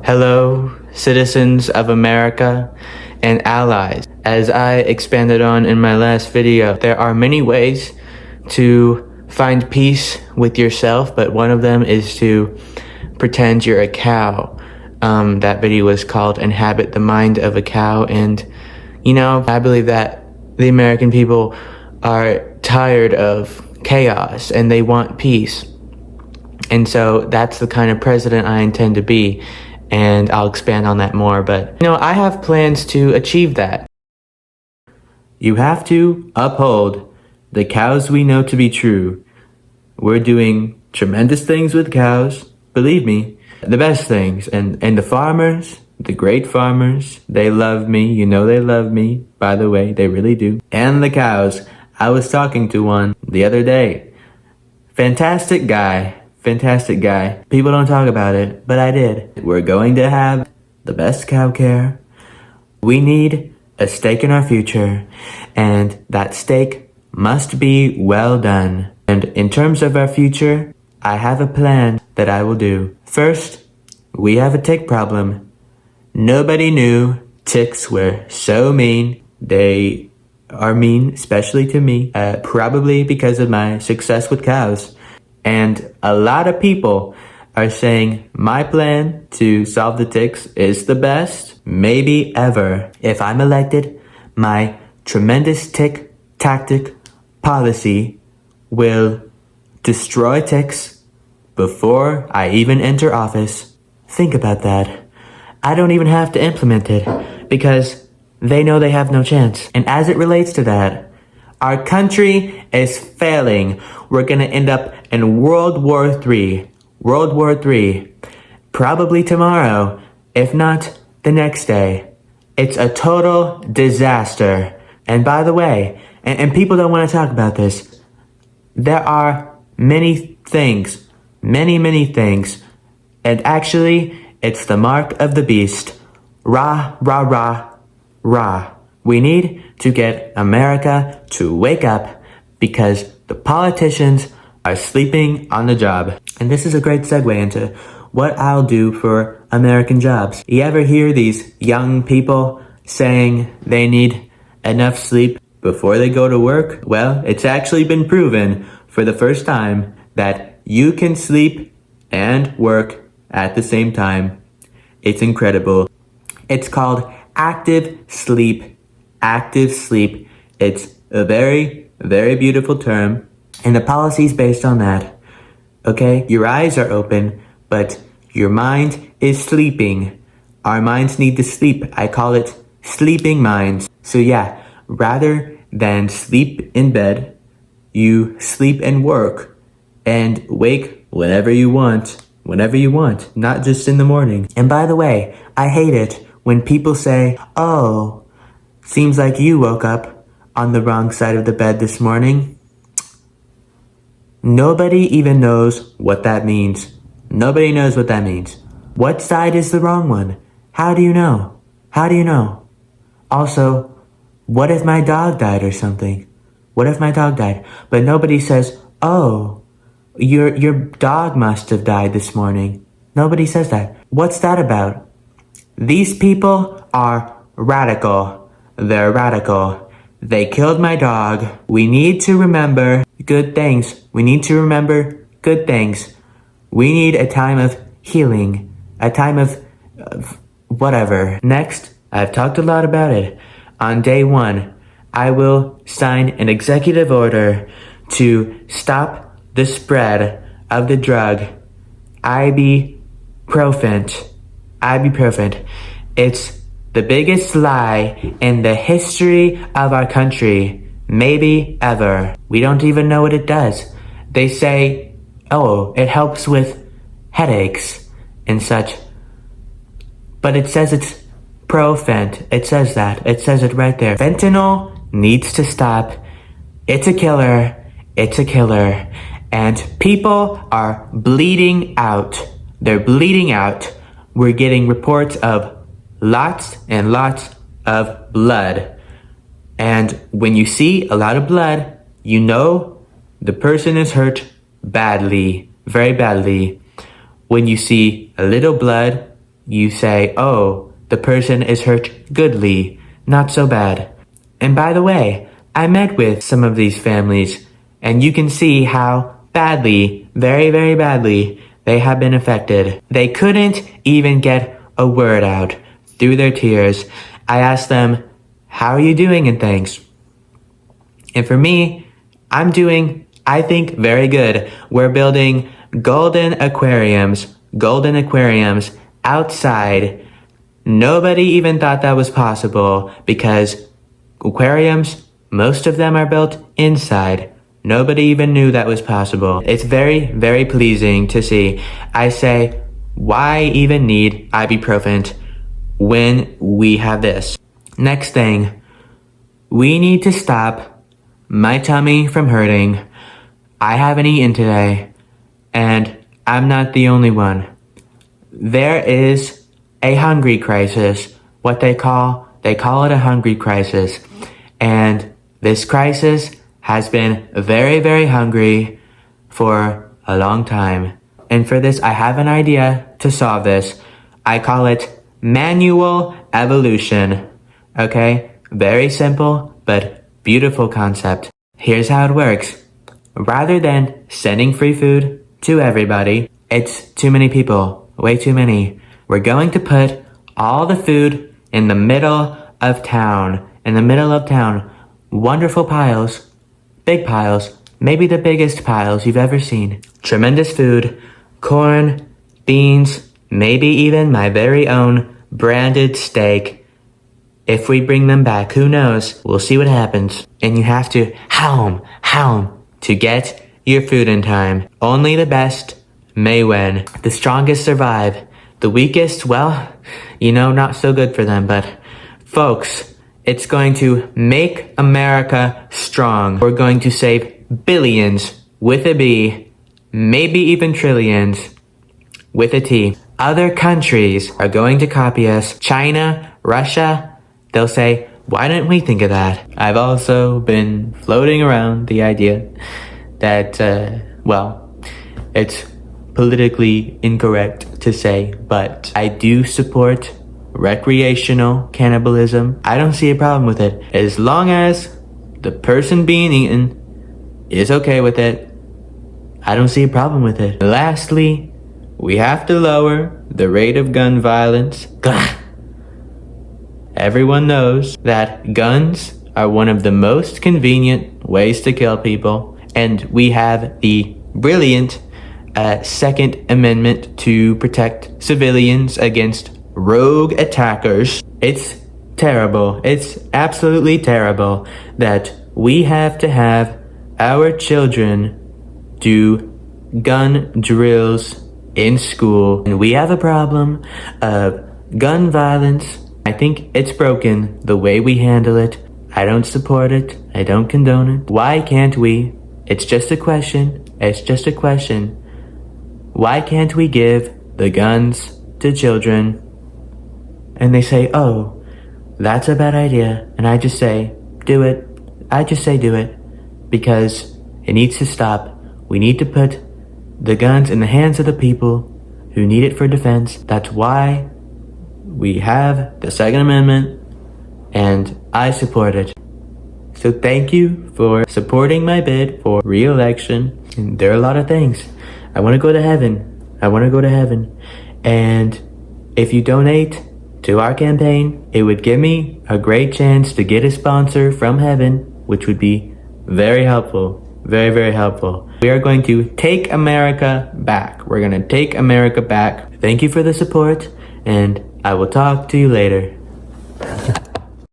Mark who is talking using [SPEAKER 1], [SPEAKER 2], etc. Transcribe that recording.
[SPEAKER 1] Hello, citizens of America and allies. As I expanded on in my last video, there are many ways to find peace with yourself, but one of them is to pretend you're a cow. That video was called Inhabit the Mind of a Cow, and I believe that the American people are tired of chaos and they want peace. And so that's the kind of president I intend to be. And I'll expand on that more, but I have plans to achieve that. You have to uphold the cows we know to be true. We're doing tremendous things with cows, believe me, the best things. And the farmers, the great farmers, they love me. They love me, by the way, they really do. And the cows, I was talking to one the other day. Fantastic guy. People don't talk about it, but I did. We're going to have the best cow care. We need a stake in our future, and that stake must be well done. And in terms of our future, I have a plan that I will do. First, we have a tick problem. Nobody knew ticks were so mean. They are mean, especially to me, probably because of my success with cows. And a lot of people are saying my plan to solve the ticks is the best, maybe ever. If I'm elected, my tremendous tick tactic policy will destroy ticks before I even enter office. Think about that. I don't even have to implement it because they know they have no chance. And as it relates to that, our country is failing. We're gonna end up in World War III. Probably tomorrow, if not the next day. It's a total disaster. And by the way, and people don't want to talk about this, there are many things, many things, and actually, it's the mark of the beast. Rah, rah, rah, rah. We need to get America to wake up because the politicians are sleeping on the job. And this is a great segue into what I'll do for American jobs. You ever hear these young people saying they need enough sleep before they go to work? Well, it's actually been proven for the first time that you can sleep and work at the same time. It's incredible. It's called active sleep. Active sleep. It's a very beautiful term, and the policy is based on that. Okay, your eyes are open, but your mind is sleeping. Our minds need to sleep. I call it sleeping minds. So yeah, rather than sleep in bed, you sleep and work and wake whenever you want, not just in the morning. And by the way, I hate it when people say, "Oh, seems like you woke up on the wrong side of the bed this morning." Nobody even knows what that means. Nobody knows what that means. What side is the wrong one? How do you know? Also, what if my dog died or something? But nobody says, "Oh, your dog must have died this morning." Nobody says that. What's that about? These people are radical. They're radical. They killed my dog. We need to remember good things. We need a time of healing. A time of whatever. Next, I've talked a lot about it. On day one, I will sign an executive order to stop the spread of the drug ibuprofen. It's the biggest lie in the history of our country, maybe ever. We don't even know what it does. They say, oh, it helps with headaches and such. But it says it's Profent. It says that. It says it right there. Fentanyl needs to stop. It's a killer. And people are bleeding out. They're bleeding out. We're getting reports of lots and lots of blood. And when you see a lot of blood, you know the person is hurt badly, very badly. When you see a little blood, you say, oh, the person is hurt goodly, not so bad. And by the way, I met with some of these families, and you can see how badly, very, very badly, they have been affected. They couldn't even get a word out through their tears. I asked them, how are you doing and things? And for me, I'm doing, I think, very good. We're building golden aquariums outside. Nobody even thought that was possible because aquariums, most of them are built inside. Nobody even knew that was possible. It's very, very pleasing to see. I say, why even need ibuprofen when we have this? Next thing, we need to stop my tummy from hurting. I haven't eaten today, and I'm not the only one. There is a hungry crisis, what they call it a hungry crisis. And this crisis has been very, very hungry for a long time. And for this, I have an idea to solve this. I call it manual evolution. Okay? Very simple, but beautiful concept. Here's how it works. Rather than sending free food to everybody, it's too many people, way too many. We're going to put all the food in the middle of town. Wonderful piles, big piles, maybe the biggest piles you've ever seen. Tremendous food, corn, beans, maybe even my very own branded steak. If we bring them back, who knows? We'll see what happens. And you have to howl to get your food in time. Only the best may win. The strongest survive. The weakest, well, not so good for them. But folks, it's going to make America strong. We're going to save billions with a B, maybe even trillions with a T. Other countries are going to copy us. China, Russia, they'll say, why didn't we think of that? I've also been floating around the idea that, it's politically incorrect to say, but I do support recreational cannibalism. I don't see a problem with it. As long as the person being eaten is okay with it, I don't see a problem with it. Lastly, we have to lower the rate of gun violence. Everyone knows that guns are one of the most convenient ways to kill people, and we have the brilliant Second Amendment to protect civilians against rogue attackers. It's terrible. It's absolutely terrible that we have to have our children do gun drills in school. And we have a problem of gun violence. I think it's broken the way we handle it. I don't support it. I don't condone it. Why can't we? It's just a question. Why can't we give the guns to children? And they say, oh, that's a bad idea. And I just say, do it. Do it. Because it needs to stop. We need to put the guns in the hands of the people who need it for defense. That's why we have the Second Amendment, and I support it. So thank you for supporting my bid for re-election. And there are a lot of things. I want to go to heaven. And if you donate to our campaign, it would give me a great chance to get a sponsor from heaven, which would be very helpful. Very, very helpful. We are going to take America back. Thank you for the support, and I will talk to you later.